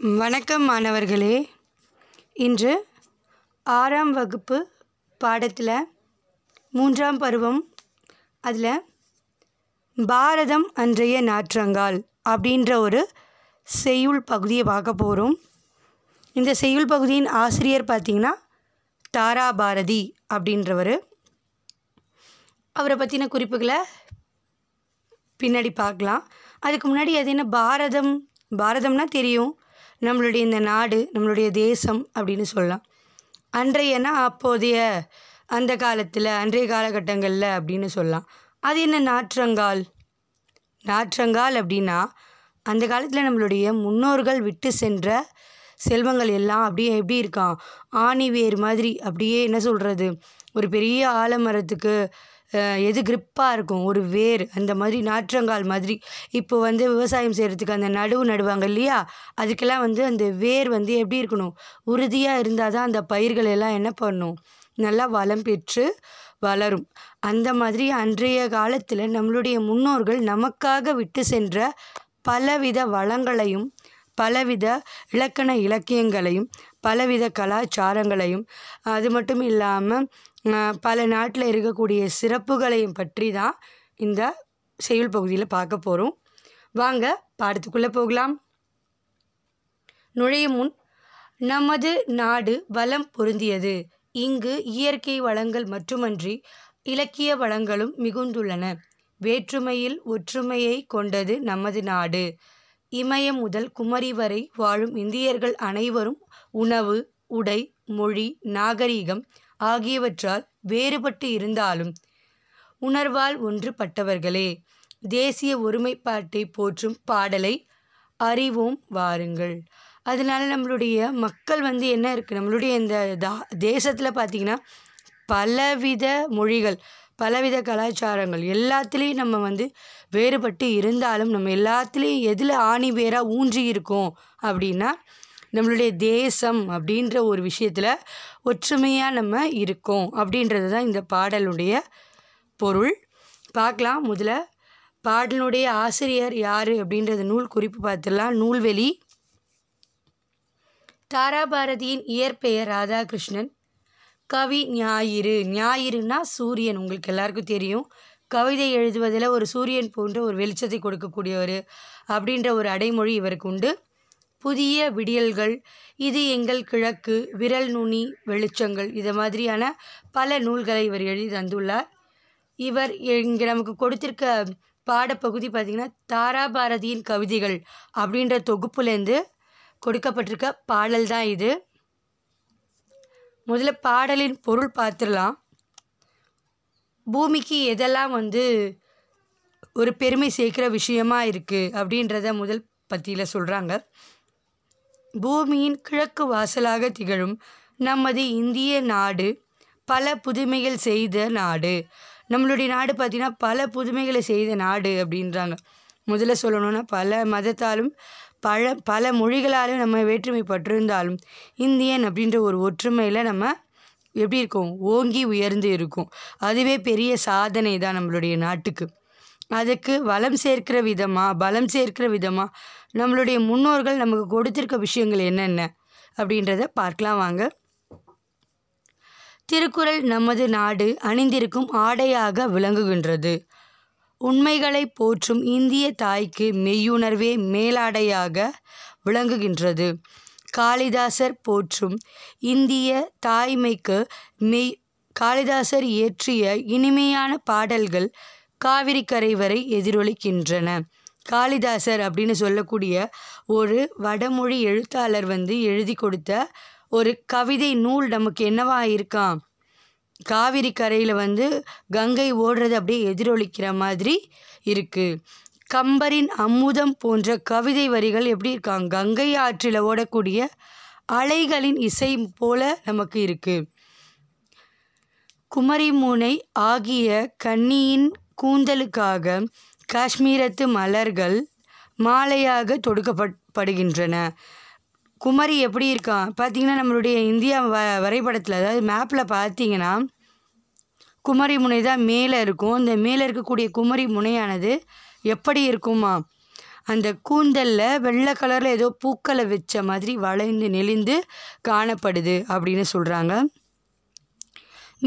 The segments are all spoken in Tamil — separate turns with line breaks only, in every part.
வணக்கம் மாணவர்களே. இன்று 6ஆம் வகுப்பு பாடத்தில் 3ஆம் பருவம் அதில் பாரதம் அன்றைய நாற்றங்கால் அப்படின்ற ஒரு செய்யுள் பகுதியை பார்க்க போகிறோம். இந்த செய்யுள் பகுதியின் ஆசிரியர் பார்த்திங்கன்னா தாராபாரதி அப்படின்றவர். அவரை பற்றின குறிப்புகளை பின்னாடி பார்க்கலாம். அதுக்கு முன்னாடி அது என்ன பாரதம்னா தெரியும், நம்மளுடைய இந்த நாடு, நம்மளுடைய தேசம் அப்படின்னு சொல்லலாம். அன்றையனா அப்போதைய அந்த காலத்தில், அன்றைய காலகட்டங்களில் அப்படின்னு சொல்லலாம். அது என்ன நாற்றங்கால் அப்படின்னா, அந்த காலத்தில் நம்மளுடைய முன்னோர்கள் விட்டு சென்ற செல்வங்கள் எல்லாம் அப்படியே எப்படி இருக்கான், ஆணி வேர் மாதிரி அப்படியே என்ன சொல்கிறது, ஒரு பெரிய ஆலமரத்துக்கு எது கிரிப்பாக இருக்கும் ஒரு வேர், அந்த மாதிரி நாற்றங்கால் மாதிரி. இப்போ விவசாயம் செய்கிறதுக்கு அந்த நடுவாங்க இல்லையா, அதுக்கெல்லாம் அந்த வேர் எப்படி இருக்கணும், உறுதியாக இருந்தால் தான் அந்த பயிர்கள் எல்லாம் என்ன பண்ணும், நல்லா வளம் பெற்று வளரும். அந்த மாதிரி அன்றைய காலத்தில் நம்மளுடைய முன்னோர்கள் நமக்காக விட்டு சென்ற பலவித வளங்களையும் பலவித இலக்கண இலக்கியங்களையும் பலவித கலாச்சாரங்களையும், அது மட்டும் இல்லாமல் பல நாட்டில் இருக்கக்கூடிய சிறப்புகளையும் பற்றி தான் இந்த செய்யுள் பகுதியில் பார்க்க போகிறோம். வாங்க பாடத்துக்குள்ளே போகலாம். நுழையும் முன், நமது நாடு வளம் பொருந்தியது. இங்கு இயற்கை வளங்கள் மட்டுமன்றி இலக்கிய வளங்களும் மிகுந்துள்ளன. வேற்றுமையில் ஒற்றுமையை கொண்டது நமது நாடு. இமயம் முதல் குமரி வரை வாழும் இந்தியர்கள் அனைவரும் உணவு, உடை, மொழி, நாகரீகம் ஆகியவற்றால் வேறுபட்டு இருந்தாலும் உணர்வால் ஒன்றுபட்டவர்களே. தேசிய ஒருமைப்பாட்டை போற்றும் பாடலை அறிவோம் வாருங்கள். அதனால நம்மளுடைய மக்கள் என்ன இருக்குது, நம்மளுடைய இந்த தேசத்தில் பார்த்திங்கன்னா பலவித மொழிகள், பலவித கலாச்சாரங்கள், எல்லாத்துலேயும் நம்ம வேறுபட்டு இருந்தாலும் நம்ம எல்லாத்துலேயும் எதில் ஆணி வேராக ஊன்றி இருக்கோம் அப்படின்னா, நம்மளுடைய தேசம் அப்படின்ற ஒரு விஷயத்தில் ஒற்றுமையாக நம்ம இருக்கோம் அப்படின்றது தான் இந்த பாடலுடைய பொருள். பார்க்கலாம். முதல்ல பாடலுடைய ஆசிரியர் யார் அப்படின்றது நூல் குறிப்பு பார்த்துடலாம். நூல்வெளி. தாராபாரதியின் இயற்பெயர் ராதாகிருஷ்ணன். கவி ஞாயிறுனா சூரியன், உங்களுக்கு எல்லாருக்கும் தெரியும். கவிதை எழுதுவதில் ஒரு சூரியன் போன்ற ஒரு வெளிச்சத்தை கொடுக்கக்கூடியவர் அப்படின்ற ஒரு அடைமொழி இவருக்கு உண்டு. புதிய விடியல்கள், இது எங்கள் கிழக்கு, விரல் நுனி வெளிச்சங்கள், இது மாதிரியான பல நூல்களை இவர் எழுதி தந்துள்ளார். இவர் இங்கே நமக்கு கொடுத்திருக்க பாடப்பகுதி பார்த்திங்கன்னா தாராபாரதியின் கவிதைகள் அப்படின்ற தொகுப்புலேருந்து கொடுக்கப்பட்டிருக்க பாடல் தான் இது. முதல்ல பாடலின் பொருள் பார்த்துடலாம். பூமிக்கு எதெல்லாம் ஒரு பெருமை சேர்க்கிற விஷயமா இருக்குது அப்படின்றத முதல் பத்தியில் சொல்கிறாங்க. பூமியின் கிழக்கு வாசலாக திகழும் நமது இந்திய நாடு பல புதுமைகள் செய்த நாடு. நம்மளுடைய நாடு பார்த்திங்கன்னா பல புதுமைகளை செய்த நாடு அப்படின்றாங்க. முதல்ல சொல்லணுன்னா, பல மதத்தாலும் பல மொழிகளாலும் நம்ம வேற்றுமைப்பட்டிருந்தாலும் இந்தியன் அப்படின்ற ஒரு ஒற்றுமையில் நம்ம எப்படி இருக்கோம், ஓங்கி உயர்ந்து இருக்கும். அதுவே பெரிய சாதனை தான் நம்மளுடைய நாட்டுக்கு. அதுக்கு பலம் சேர்க்கிற விதமாக நம்மளுடைய முன்னோர்கள் நமக்கு கொடுத்திருக்க விஷயங்கள் என்னென்ன அப்படின்றத பார்க்கலாம் வாங்க. திருக்குறள் நமது நாடு அணிந்திருக்கும் ஆடையாக விளங்குகின்றது. உண்மைகளை போற்றும் இந்திய தாய்க்கு மெய்யுணர்வே மேலாடையாக விளங்குகின்றது. காளிதாசர் போற்றும் இந்திய தாய்மைக்கு காளிதாசர் இயற்றிய இனிமையான பாடல்கள் காவிரி கரை வரை எதிரொலிக்கின்றன. காளிதாசர் அப்படின்னு சொல்லக்கூடிய ஒரு வடமொழி எழுத்தாளர் எழுதி கொடுத்த ஒரு கவிதை நூல் நமக்கு என்னவா இருக்கான், காவிரி கரையில் கங்கை ஓடுறது அப்படியே எதிரொலிக்கிற மாதிரி இருக்குது. கம்பரின் அமுதம் போன்ற கவிதை வரிகள் எப்படி இருக்காங்க, கங்கை ஆற்றில் ஓடக்கூடிய அலைகளின் இசை போல நமக்கு இருக்குது. குமரிமுனை ஆகிய கன்னியின் கூந்தலுக்காக காஷ்மீரத்து மலர்கள் மாலையாக தொடுக்கப்படுகின்றன. குமரி எப்படி இருக்கான் பார்த்திங்கன்னா, நம்மளுடைய இந்தியா வரைபடத்தில், அதாவது மேப்பில் பார்த்திங்கன்னா குமரி முனை தான் மேலே இருக்கும். அந்த மேலே இருக்கக்கூடிய குமரி முனையானது எப்படி இருக்குமா, அந்த கூந்தலில் வெள்ளை கலரில் ஏதோ பூக்களை வச்ச மாதிரி வளைந்து நெளிந்து காணப்படுது அப்படின்னு சொல்கிறாங்க.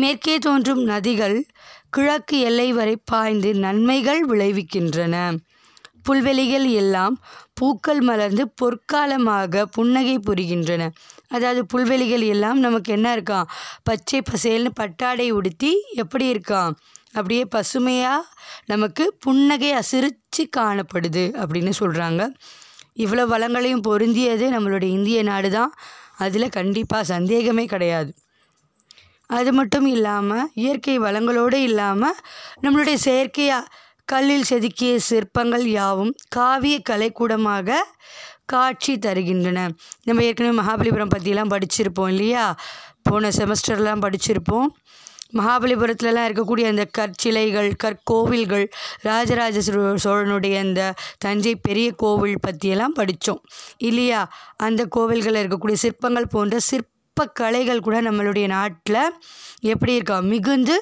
மேற்கே தோன்றும் நதிகள் கிழக்கு எல்லை வரை பாய்ந்து நன்மைகள் விளைவிக்கின்றன. புல்வெளிகள் எல்லாம் பூக்கள் மலர்ந்து பொற்காலமாக புன்னகை புரிகின்றன. அதாவது புல்வெளிகள் எல்லாம் நமக்கு என்ன இருக்கான், பச்சை பசேல்னு பட்டாடை உடுத்தி எப்படி இருக்கான், அப்படியே பசுமையாக நமக்கு புன்னகை அசிரிச்சு காணப்படுது அப்படின்னு சொல்கிறாங்க. இவ்வளோ வளங்களையும் பொருந்தியது நம்மளுடைய இந்திய நாடு தான், அதில் கண்டிப்பாக சந்தேகமே கிடையாது. அது மட்டும் இல்லாமல் இயற்கை வளங்களோடு இல்லாமல் நம்மளுடைய செயற்கையாக கல்லில் செதுக்கிய சிற்பங்கள் யாவும் காவிய கலைக்கூடமாக காட்சி தருகின்றன. நம்ம ஏற்கனவே மகாபலிபுரம் பற்றிலாம் படிச்சிருப்போம் இல்லையா, போன செமஸ்டர்லாம் படிச்சிருப்போம். மகாபலிபுரத்துலலாம் இருக்கக்கூடிய அந்த கற்சிலைகள், கற்கோவில்கள், ராஜராஜ சோழனுடைய அந்த தஞ்சை பெரிய கோவில் பற்றியெல்லாம் படித்தோம் இல்லையா. அந்த கோவில்களில் இருக்கக்கூடிய சிற்பங்கள் போன்ற சிற்பக்கலைகள் கூட நம்மளுடைய நாட்டில் எப்படி இருக்கா, மிகுந்து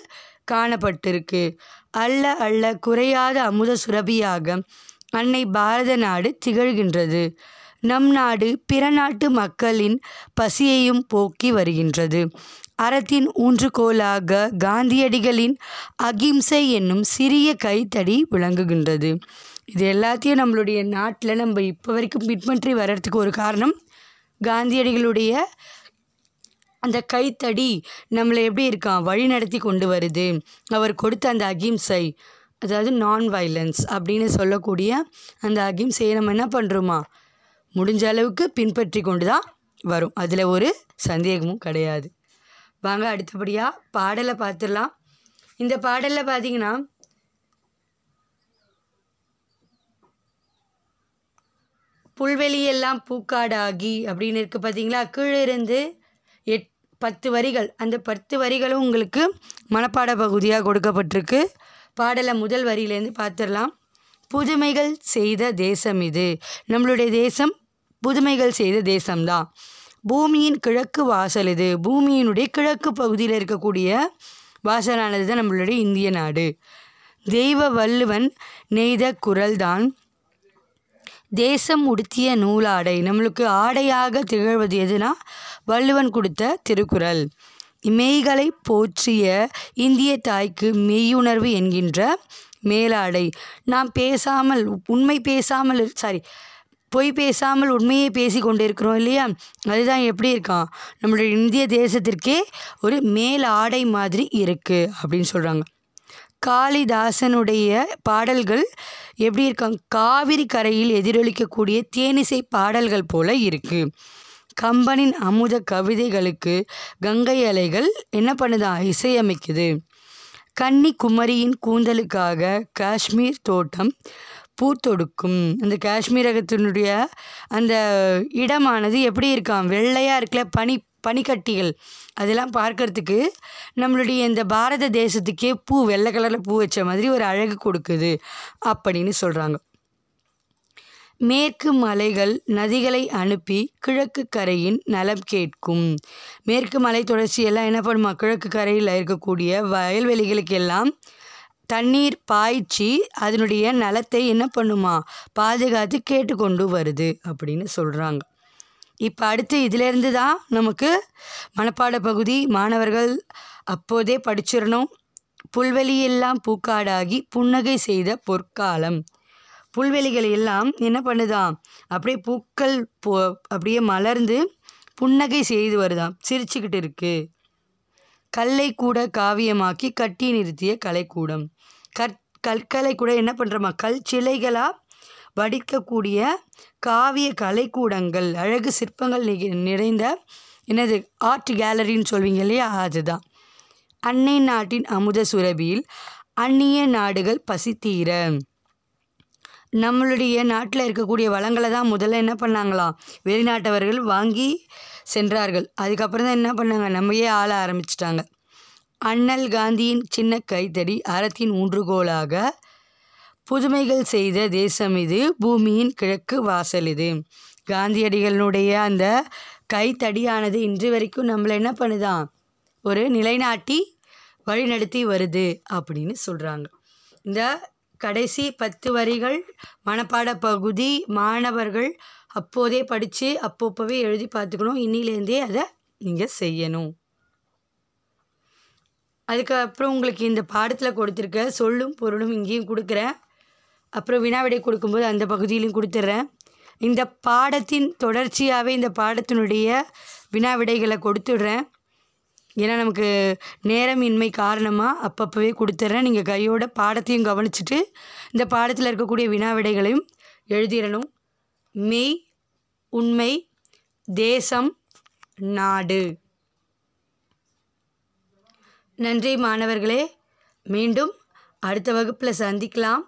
காணப்பட்டிருக்கு. அள்ள அள்ள குறையாத அமுத சுரபியாக அன்னை பாரத நாடு திகழ்கின்றது. நம் நாடு பிற நாட்டு மக்களின் பசியையும் போக்கி வருகின்றது. அறத்தின் ஊன்றுகோலாக காந்தியடிகளின் அகிம்சை என்னும் சிறிய கைத்தடி விளங்குகின்றது. இது எல்லாத்தையும் நம்மளுடைய நாட்டில் நம்ம இப்போ வரைக்கும் பின்பற்றி வர்றதுக்கு ஒரு காரணம் காந்தியடிகளுடைய அந்த கைத்தடி நம்மளை எப்படி இருக்கான் வழி நடத்தி கொண்டு வருது. அவர் கொடுத்த அந்த அகிம்சை, அதாவது நான் வைலன்ஸ் அப்படின்னு சொல்லக்கூடிய அந்த அகிம்சையை நம்ம என்ன பண்ணுறோமா, முடிஞ்ச அளவுக்கு பின்பற்றி கொண்டு தான் வரும். அதில் ஒரு சந்தேகமும் கிடையாது. வாங்க அடுத்தபடியாக பாடலை பார்த்துடலாம். இந்த பாடலில் பார்த்தீங்கன்னா புல்வெளியெல்லாம் பூக்காடாகி அப்படின்னு இருக்குது பார்த்தீங்களா. கீழே இருந்து 10 வரிகள், அந்த 10 வரிகளும் உங்களுக்கு மனப்பாட பகுதியாக கொடுக்கப்பட்டிருக்கு. பாடலை முதல் வரியிலேருந்து பார்த்துடலாம். புதுமைகள் செய்த தேசம் இது. நம்மளுடைய தேசம் புதுமைகள் செய்த தேசம்தான். பூமியின் கிழக்கு வாசல் இது. பூமியினுடைய கிழக்கு பகுதியில் இருக்கக்கூடிய வாசலானது தான் நம்மளுடைய இந்திய நாடு. தெய்வ வள்ளுவன் நெய்த குரல் தான் தேசம் உடுத்திய நூலாடை. நம்மளுக்கு ஆடையாக திகழ்வது எதுனா வள்ளுவன் கொடுத்த திருக்குறள். மெய்களை போற்றிய இந்திய தாய்க்கு மெய்யுணர்வு என்கின்ற மேலாடை. நாம் பேசாமல் பொய் பேசாமல் உண்மையை பேசி கொண்டு இருக்கிறோம் இல்லையா, அதுதான் எப்படி இருக்கான், நம்மளுடைய இந்திய தேசத்திற்கே ஒரு மேல் ஆடை மாதிரி இருக்குது அப்படின்னு சொல்கிறாங்க. காளிதாசனுடைய பாடல்கள் எப்படி இருக்காங்க, காவிரி கரையில் எதிரொலிக்கக்கூடிய தேனிசை பாடல்கள் போல இருக்குது. கம்பனின் அமுத கவிதைகளுக்கு கங்கை அலைகள் என்ன பண்ணுதான், இசையமைக்குது. கன்னிகுமரியின் கூந்தலுக்காக காஷ்மீர் தோட்டம் பூத்தொடுக்கும். அந்த காஷ்மீரகத்தினுடைய அந்த இடமானது எப்படி இருக்கான், வெள்ளையாக இருக்கல, பனிக்கட்டிகள் அதெல்லாம் பார்க்கறதுக்கு நம்மளுடைய இந்த பாரத தேசத்துக்கே வெள்ளை கலரில் பூ வச்ச மாதிரி ஒரு அழகு கொடுக்குது அப்படின்னு சொல்கிறாங்க. மேற்கு மலைகள் நதிகளை அனுப்பி கிழக்கு கரையின் நலம் கேட்கும். மேற்கு மலை தொடர்ச்சியெல்லாம் என்ன பண்ணுமா, கிழக்கு கரையில் இருக்கக்கூடிய வயல்வெளிகளுக்கெல்லாம் தண்ணீர் பாய்ச்சி அதனுடைய நலத்தை என்ன பண்ணுமா, பாதுகாத்து கேட்டுக்கொண்டு வருது அப்படின்னு சொல்கிறாங்க. இப்போ அடுத்து இதிலேருந்து தான் நமக்கு மனப்பாட பகுதி மாணவர்கள் அப்போதே படிச்சிடணும். புல்வெளியெல்லாம் பூக்காடாகி புன்னகை செய்த பொற்காலம். புல்வெளிகள் எல்லாம் என்ன பண்ணுதான், அப்படியே பூக்கள் அப்படியே மலர்ந்து புன்னகை செய்து வருதாம், சிரிச்சுக்கிட்டு இருக்கு. கல்லை கூட காவியமாக்கி கட்டி நிறுத்திய கலைக்கூடம். கற்களை கூட என்ன பண்ணுறோமா, கல் சிலைகளாக வடிக்கக்கூடிய காவிய கலைக்கூடங்கள், அழகு சிற்பங்கள் நிறைந்த என்னது ஆர்ட் கேலரின்னு சொல்வீங்க இல்லையா, அதுதான். அன்னை நாட்டின் அமுத சுரபியில் அந்நிய நாடுகள் பசி தீர. நம்மளுடைய நாட்டில் இருக்கக்கூடிய வளங்களை தான் முதல்ல என்ன பண்ணாங்களாம், வெளிநாட்டவர்கள் வாங்கி சென்றார்கள். அதுக்கப்புறம் தான் என்ன பண்ணாங்க, நம்மையே ஆள ஆரம்பிச்சிட்டாங்க. அண்ணல் காந்தியின் சின்ன கைத்தடி அறத்தின் ஊன்றுகோலாக புதுமைகள் செய்த தேசம் இது. பூமியின் கிழக்கு வாசல் இது. காந்தியடிகளுடைய அந்த கைத்தடியானது இன்று வரைக்கும் நம்மளை என்ன பண்ணுதான், ஒரு நிலைநாட்டி வழிநடத்தி வருது அப்படின்னு சொல்கிறாங்க. இந்த கடைசி 10 வரிகள் மனப்பாட பகுதி மாணவர்கள் அப்போதே படித்து அப்பப்போவே எழுதி பார்த்துக்கணும். இன்னிலேருந்தே அதை நீங்கள் செய்யணும். அதுக்கப்புறம் உங்களுக்கு இந்த பாடத்தில் கொடுத்துருக்க சொல்லும் பொருளும் இங்கேயும் கொடுக்குறேன். அப்புறம் வினாவிடை கொடுக்கும்போது அந்த பகுதியிலையும் கொடுத்துட்றேன். இந்த பாடத்தின் தொடர்ச்சியாகவே இந்த பாடத்தினுடைய வினாவிடைகளை கொடுத்துட்றேன். ஏன்னா நமக்கு நேரமின்மை காரணமாக அப்பப்போவே கொடுத்துட்றேன். நீங்கள் கையோட பாடத்தையும் கவனிச்சுட்டு இந்த பாடத்தில் இருக்கக்கூடிய வினாவிடைகளையும் எழுதிடணும். மெய், உண்மை, தேசம், நாடு. நன்றி மாணவர்களே. மீண்டும் அடுத்த வகுப்பில் சந்திக்கலாம்.